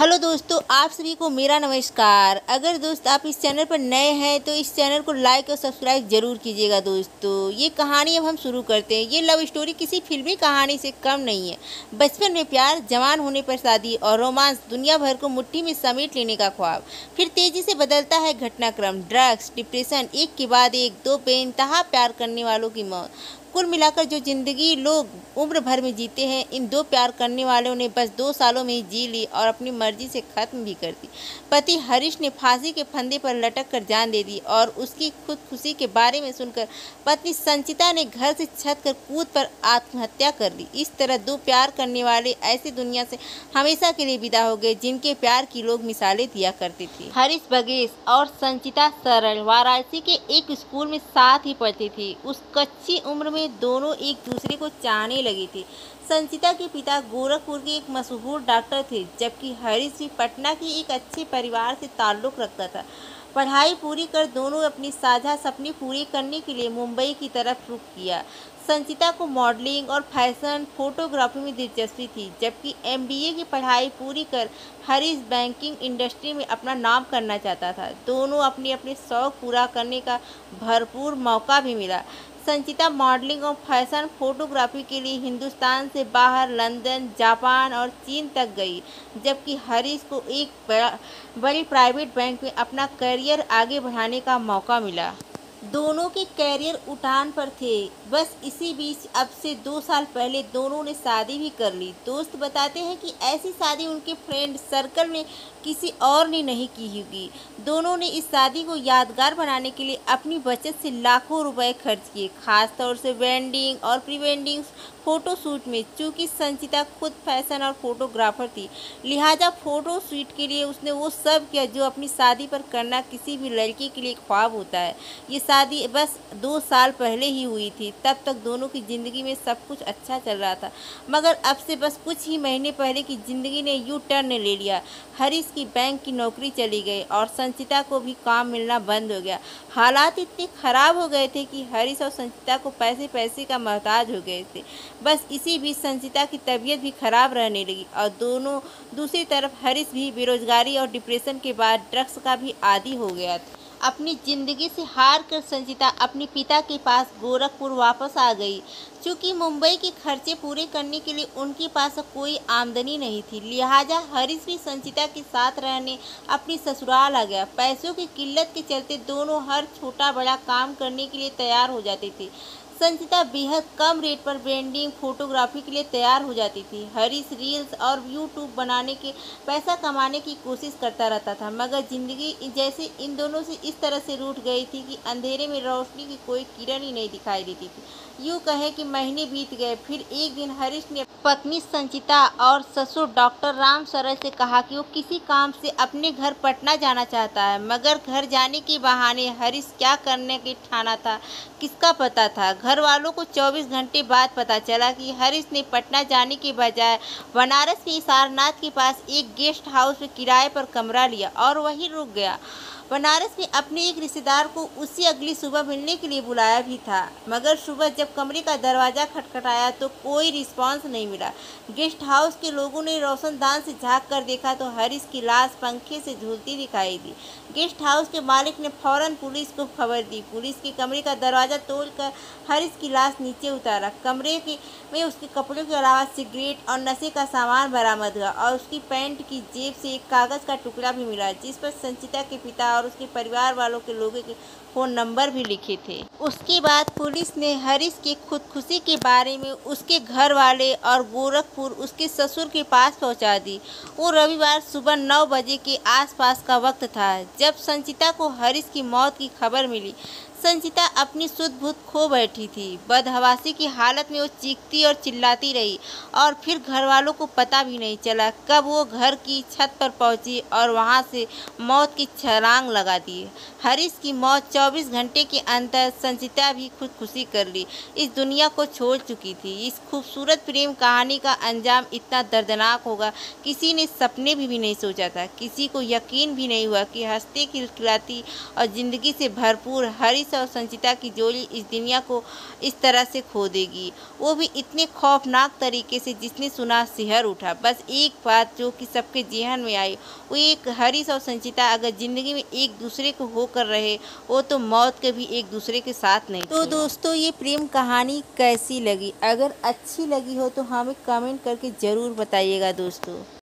Hello दोस्तों, आप सभी को मेरा नमस्कार। अगर दोस्त आप इस चैनल पर नए हैं तो इस चैनल को लाइक और सब्सक्राइब जरूर कीजिएगा। दोस्तों, ये कहानी अब हम शुरू करते हैं। ये लव स्टोरी किसी फिल्मी कहानी से कम नहीं है। बचपन में प्यार, जवान होने पर शादी और रोमांस, दुनिया भर को मुट्ठी में समेट लेने का ख्वाब। फिर तेजी से बदलता है घटनाक्रम, ड्रग्स, डिप्रेशन, एक के बाद एक, दो बेइंतहा प्यार करने वालों की मौत। कुल मिलाकर जो जिंदगी लोग उम्र भर में जीते हैं, इन दो प्यार करने वालों ने बस 2 सालों में ही जी ली और अपनी मर्जी से खत्म भी कर दी। पति हरीश ने फांसी के फंदे पर लटक कर जान दे दी और उसकी खुदकुशी के बारे में सुनकर पत्नी संचिता ने घर से छत कर कूद पर आत्महत्या कर ली। इस तरह दो प्यार करने वाले ऐसी दुनिया से हमेशा के लिए विदा हो गए जिनके प्यार की लोग मिसालें दिया करते थे। हरीश बगेश और संचिता सरल वाराणसी के एक स्कूल में साथ ही पढ़ती थी। उस कच्ची उम्र में दोनों एक दूसरे को चाहने लगी थी। संचिता के पिता गोरखपुर के एक मशहूर डॉक्टर थे, जबकि हरीश भी पटना के एक अच्छे परिवार से ताल्लुक रखता था। पढ़ाई पूरी कर दोनों अपनी साझा सपने पूरे करने के लिए मुंबई की तरफ रुख किया। संचिता को मॉडलिंग और फैशन फोटोग्राफी में दिलचस्पी थी, जबकि एमबीए की पढ़ाई पूरी कर हरीश बैंकिंग इंडस्ट्री में अपना नाम करना चाहता था। दोनों अपने अपने शौक पूरा करने का भरपूर मौका भी मिला। संचिता मॉडलिंग और फैशन फोटोग्राफी के लिए हिंदुस्तान से बाहर लंदन, जापान और चीन तक गई, जबकि हरीश को एक बड़ी प्राइवेट बैंक में अपना करियर आगे बढ़ाने का मौका मिला। दोनों के कैरियर उठान पर थे। बस इसी बीच अब से 2 साल पहले दोनों ने शादी भी कर ली। दोस्त बताते हैं कि ऐसी शादी उनके फ्रेंड सर्कल में किसी और ने नहीं की होगी। दोनों ने इस शादी को यादगार बनाने के लिए अपनी बचत से लाखों रुपए खर्च किए, खासतौर से वेडिंग और प्री वेडिंग फोटो शूट में। चूँकि संचिता खुद फैशन और फोटोग्राफर थी, लिहाजा फोटो शूट के लिए उसने वो सब किया जो अपनी शादी पर करना किसी भी लड़की के लिए ख्वाब होता है। ये शादी बस 2 साल पहले ही हुई थी। तब तक दोनों की ज़िंदगी में सब कुछ अच्छा चल रहा था, मगर अब से बस कुछ ही महीने पहले की ज़िंदगी ने यू टर्न ले लिया। हरीश की बैंक की नौकरी चली गई और संचिता को भी काम मिलना बंद हो गया। हालात इतने ख़राब हो गए थे कि हरीश और संचिता को पैसे का मोहताज हो गए थे। बस इसी बीच संचिता की तबीयत भी खराब रहने लगी और दूसरी तरफ हरीश भी बेरोजगारी और डिप्रेशन के बाद ड्रग्स का भी आदी हो गया था। अपनी ज़िंदगी से हार कर संचिता अपने पिता के पास गोरखपुर वापस आ गई। चूँकि मुंबई के खर्चे पूरे करने के लिए उनके पास कोई आमदनी नहीं थी, लिहाजा हरीश भी संचिता के साथ रहने अपनी ससुराल आ गया। पैसों की किल्लत के चलते दोनों हर छोटा बड़ा काम करने के लिए तैयार हो जाते थे। संचिता बेहद कम रेट पर ब्रांडिंग फोटोग्राफी के लिए तैयार हो जाती थी। हरीश रील्स और यूट्यूब बनाने के पैसा कमाने की कोशिश करता रहता था, मगर ज़िंदगी जैसे इन दोनों से इस तरह से रूठ गई थी कि अंधेरे में रोशनी की कोई किरण ही नहीं दिखाई देती थी। यूँ कहें कि महीने बीत गए। फिर एक दिन हरीश ने पत्नी संचिता और ससुर डॉक्टर राम सरल से कहा कि वो किसी काम से अपने घर पटना जाना चाहता है, मगर घर जाने के बहाने हरीश क्या करने के ठाना था किसका पता था। घर वालों को 24 घंटे बाद पता चला कि हरीश ने पटना जाने के बजाय बनारस के सारनाथ के पास एक गेस्ट हाउस में किराए पर कमरा लिया और वहीं रुक गया। बनारस में अपने एक रिश्तेदार को उसी अगली सुबह मिलने के लिए बुलाया भी था, मगर सुबह जब कमरे का दरवाज़ा खटखटाया तो कोई रिस्पांस नहीं मिला। गेस्ट हाउस के लोगों ने रोशनदान से झांक कर देखा तो हरीश की लाश पंखे से झूलती दिखाई दी। गेस्ट हाउस के मालिक ने फौरन पुलिस को खबर दी। पुलिस के कमरे का दरवाज़ा तोड़कर हरीश की लाश नीचे उतारा। कमरे में उसके कपड़ों के अलावा सिगरेट और नशे का सामान बरामद हुआ और उसकी पैंट की जेब से एक कागज़ का टुकड़ा भी मिला, जिस पर संचिता के पिता और उसके परिवार वालों के लोगों के फ़ोन नंबर भी लिखे थे। उसके बाद पुलिस ने हरीश की खुदकुशी के बारे में उसके घर वाले और गोरखपुर उसके ससुर के पास पहुंचा दी। वो रविवार सुबह 9 बजे के आसपास का वक्त था जब संचिता को हरीश की मौत की खबर मिली। संचिता अपनी सुध बुध खो बैठी थी। बदहवासी की हालत में वो चीखती और चिल्लाती रही और फिर घर वालों को पता भी नहीं चला कब वो घर की छत पर पहुंची और वहां से मौत की छलांग लगा दी। हरीश की मौत 24 घंटे के अंदर संचिता भी खुदकुशी कर ली, इस दुनिया को छोड़ चुकी थी। इस खूबसूरत प्रेम कहानी का अंजाम इतना दर्दनाक होगा किसी ने सपने भी नहीं सोचा था। किसी को यकीन भी नहीं हुआ कि हंसते खिलखिलाती और ज़िंदगी से भरपूर हरीश हरीश और संचिता की जोड़ी इस दुनिया को इस तरह से खो देगी, वो भी इतने खौफनाक तरीके से जिसने सुना सिहर उठा। बस एक बात जो कि सबके ज़हन में आई, वो एक हरीश और संचिता अगर ज़िंदगी में एक दूसरे को होकर रहे, वो तो मौत कभी एक दूसरे के साथ नहीं। तो दोस्तों, ये प्रेम कहानी कैसी लगी? अगर अच्छी लगी हो तो हमें कमेंट करके ज़रूर बताइएगा दोस्तों।